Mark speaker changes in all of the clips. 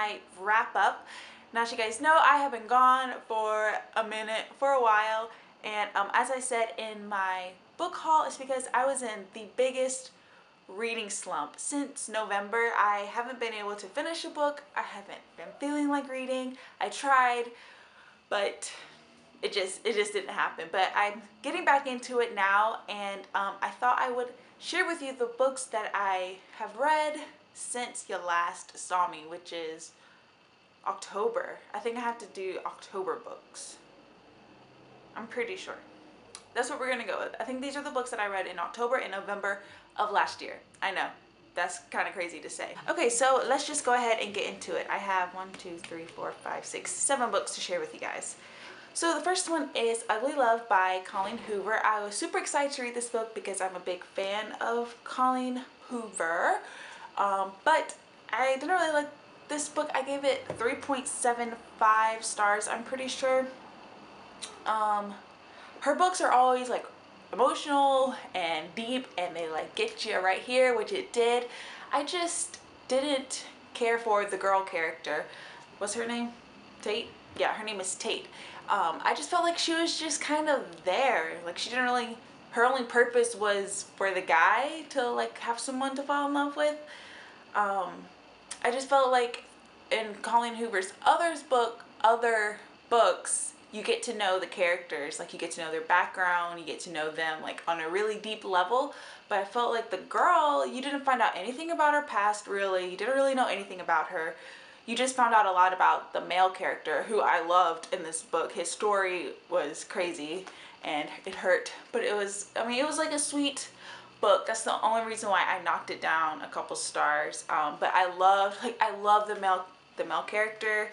Speaker 1: my wrap up. Now, as you guys know, I have been gone for a while, and as I said in my book haul, it's because I was in the biggest reading slump since November. I haven't been able to finish a book. I haven't been feeling like reading. I tried, but it just didn't happen. But I'm getting back into it now, and I thought I would share with you the books that I have read since you last saw me, which is October. I think I have to do October books. I'm pretty sure. That's what we're gonna go with. I think these are the books that I read in October and November of last year. I know, that's kind of crazy to say. Okay, so let's just go ahead and get into it. I have 7 books to share with you guys. So the first one is Ugly Love by Colleen Hoover. I was super excited to read this book because I'm a big fan of Colleen Hoover, but I didn't really like this book. I gave it 3.75 stars, I'm pretty sure. Her books are always like emotional and deep, and they like get you right here, which it did. I just didn't care for the girl character. What's her name? Tate? Yeah, her name is Tate. I just felt like she was just kind of there. Like she didn't really, her only purpose was for the guy to like have someone to fall in love with. I just felt like in Colleen Hoover's other books, you get to know the characters, like you get to know their background, you get to know them like on a really deep level. But I felt like the girl, you didn't find out anything about her past really. You didn't really know anything about her. You just found out a lot about the male character, who I loved in this book. His story was crazy and it hurt, but it was, I mean, it was like a sweet book. That's the only reason why I knocked it down a couple stars. But I love the male character,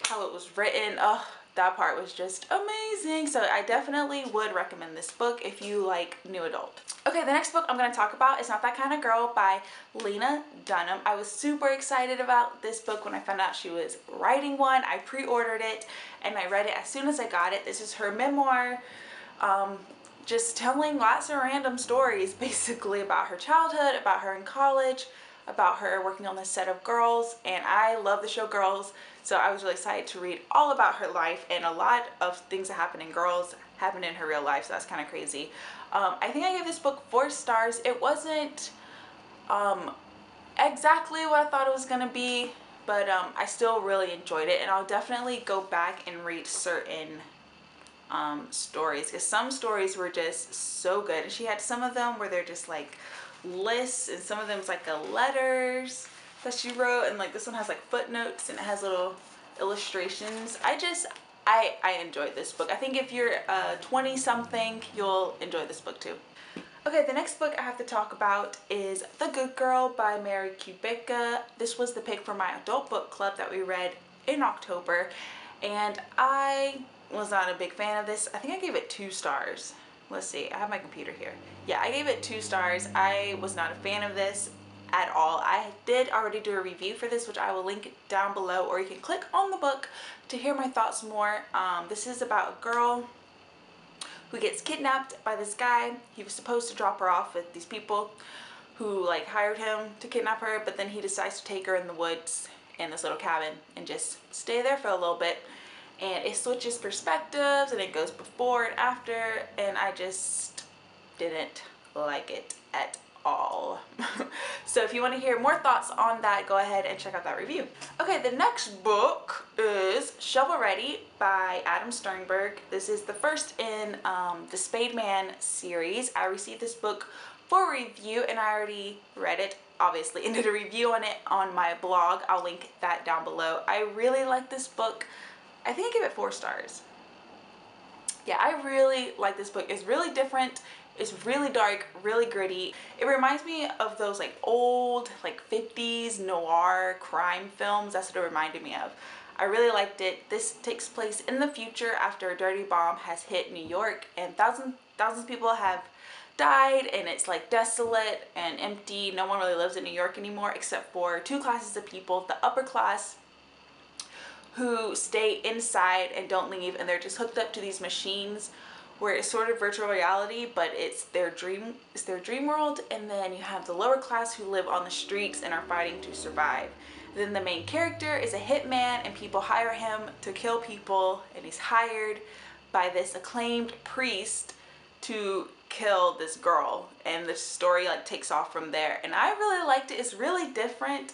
Speaker 1: how it was written. Oh, that part was just amazing. So I definitely would recommend this book if you like new adult. Okay, the next book I'm going to talk about is Not That Kind of Girl by Lena Dunham. I was super excited about this book when I found out she was writing one. I pre-ordered it and I read it as soon as I got it. This is her memoir, just telling lots of random stories basically about her childhood, about her in college, about her working on the set of Girls, and I love the show Girls, so I was really excited to read all about her life, and a lot of things that happen in Girls happen in her real life, so that's kind of crazy. I think I gave this book 4 stars. It wasn't exactly what I thought it was gonna be, but I still really enjoyed it, and I'll definitely go back and read certain stories, because some stories were just so good, and she had some of them where they're just like lists, and some of them was like letters that she wrote, and like this one has like footnotes and it has little illustrations. I enjoyed this book. I think if you're 20 something, you'll enjoy this book too. Okay, the next book I have to talk about is The Good Girl by Mary Kubica. This was the pick for my adult book club that we read in October, and I was not a big fan of this. I think I gave it 2 stars. Let's see, I have my computer here. Yeah, I gave it 2 stars. I was not a fan of this at all. I did already do a review for this, which I will link down below, or you can click on the book to hear my thoughts more. This is about a girl who gets kidnapped by this guy. He was supposed to drop her off with these people who like hired him to kidnap her, but then he decides to take her in the woods in this little cabin and just stay there for a little bit. And it switches perspectives, and it goes before and after, and I just didn't like it at all. So if you want to hear more thoughts on that, go ahead and check out that review. Okay, the next book is Shovel Ready by Adam Sternberg. This is the first in the Spade Man series. I received this book for review, and I already read it, obviously, and did a review on it on my blog. I'll link that down below. I really like this book. I think I gave it 4 stars. Yeah, I really like this book. It's really different. It's really dark, really gritty. It reminds me of those like old, like 50s noir crime films. That's what it reminded me of. I really liked it. This takes place in the future after a dirty bomb has hit New York, and thousands of people have died, and it's like desolate and empty. No one really lives in New York anymore except for 2 classes of people. The upper class, who stay inside and don't leave, and they're just hooked up to these machines where it's sort of virtual reality, but it's their dream world. And then you have the lower class who live on the streets and are fighting to survive. Then the main character is a hitman and people hire him to kill people, and he's hired by this acclaimed priest to kill this girl, and the story like takes off from there. And I really liked it. It's really different.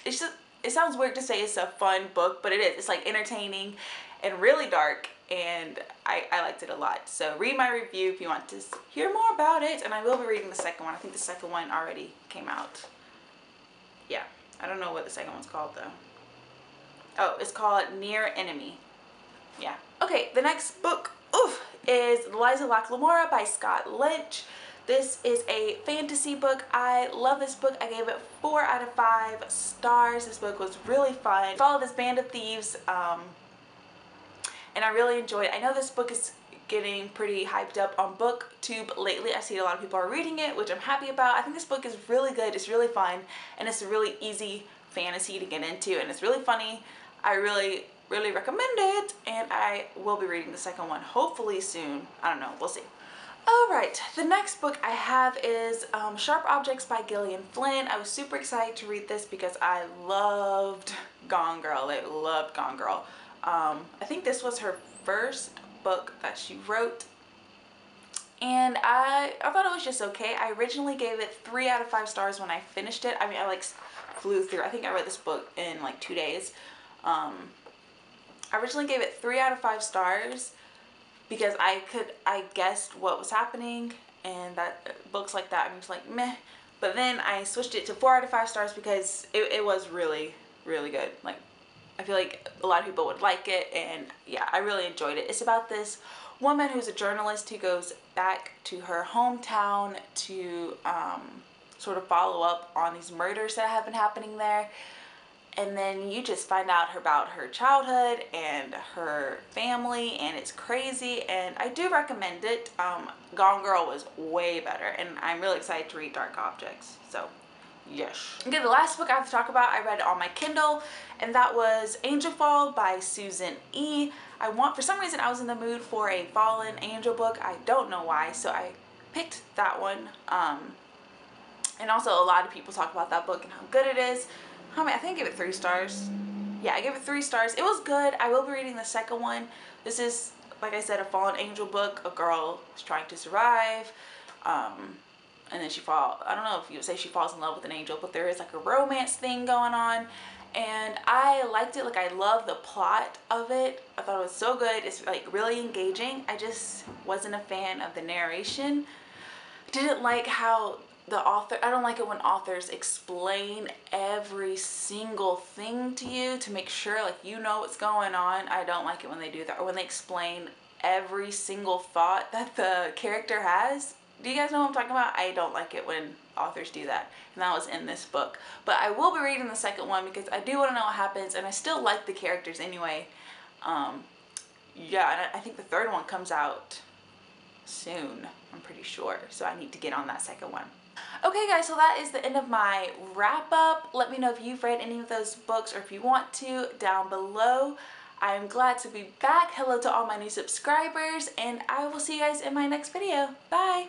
Speaker 1: It's just, it sounds weird to say it's a fun book, but it is. It's like entertaining and really dark, and I liked it a lot. So read my review if you want to hear more about it, and I will be reading the second one. I think the second one already came out. Yeah, I don't know what the second one's called though. Oh, it's called Near Enemy. Yeah. Okay, the next book is Locke, Lamora by Scott Lynch. This is a fantasy book. I love this book. I gave it 4 out of 5 stars. This book was really fun. Follow this band of thieves, and I really enjoyed it. I know this book is getting pretty hyped up on BookTube lately. I see a lot of people are reading it, which I'm happy about. I think this book is really good. It's really fun, and it's a really easy fantasy to get into, and it's really funny. I really recommend it, and I will be reading the second one hopefully soon. I don't know, we'll see. Alright, the next book I have is Sharp Objects by Gillian Flynn. I was super excited to read this because I loved Gone Girl. I loved Gone Girl. I think this was her first book that she wrote, and I thought it was just okay. I originally gave it 3 out of 5 stars when I finished it. I mean, I like flew through. I think I read this book in like 2 days. I originally gave it 3 out of 5 stars because I guessed what was happening, and that books like that I'm just like meh. But then I switched it to 4 out of 5 stars because it was really good. Like, I feel like a lot of people would like it, and yeah, I really enjoyed it. It's about this woman who's a journalist who goes back to her hometown to sort of follow up on these murders that have been happening there. And then you just find out about her childhood and her family, and it's crazy, and I do recommend it. Gone Girl was way better, and I'm really excited to read Dark Objects, so yes. Okay, the last book I have to talk about, I read it on my Kindle, and that was Angel Fall by Susan E. For some reason I was in the mood for a fallen angel book. I don't know why, so I picked that one. And also a lot of people talk about that book and how good it is. I think I gave it 3 stars. Yeah, I gave it 3 stars. It was good. I will be reading the second one. This is, like I said, a fallen angel book. A girl is trying to survive, and then I don't know if you would say she falls in love with an angel, but there is like a romance thing going on, and I liked it. Like, I love the plot of it. I thought it was so good. It's like really engaging. I just wasn't a fan of the narration. Didn't like how I don't like it when authors explain every single thing to you to make sure like you know what's going on. I don't like it when they do that, or when they explain every single thought that the character has. Do you guys know what I'm talking about? I don't like it when authors do that, and that was in this book. But I will be reading the second one because I do want to know what happens, and I still like the characters anyway. Yeah, and I think the third one comes out soon, I'm pretty sure, so I need to get on that second one. Okay guys, so that is the end of my wrap up. Let me know if you've read any of those books, or if you want to, down below. I'm glad to be back. Hello to all my new subscribers, and I will see you guys in my next video. Bye!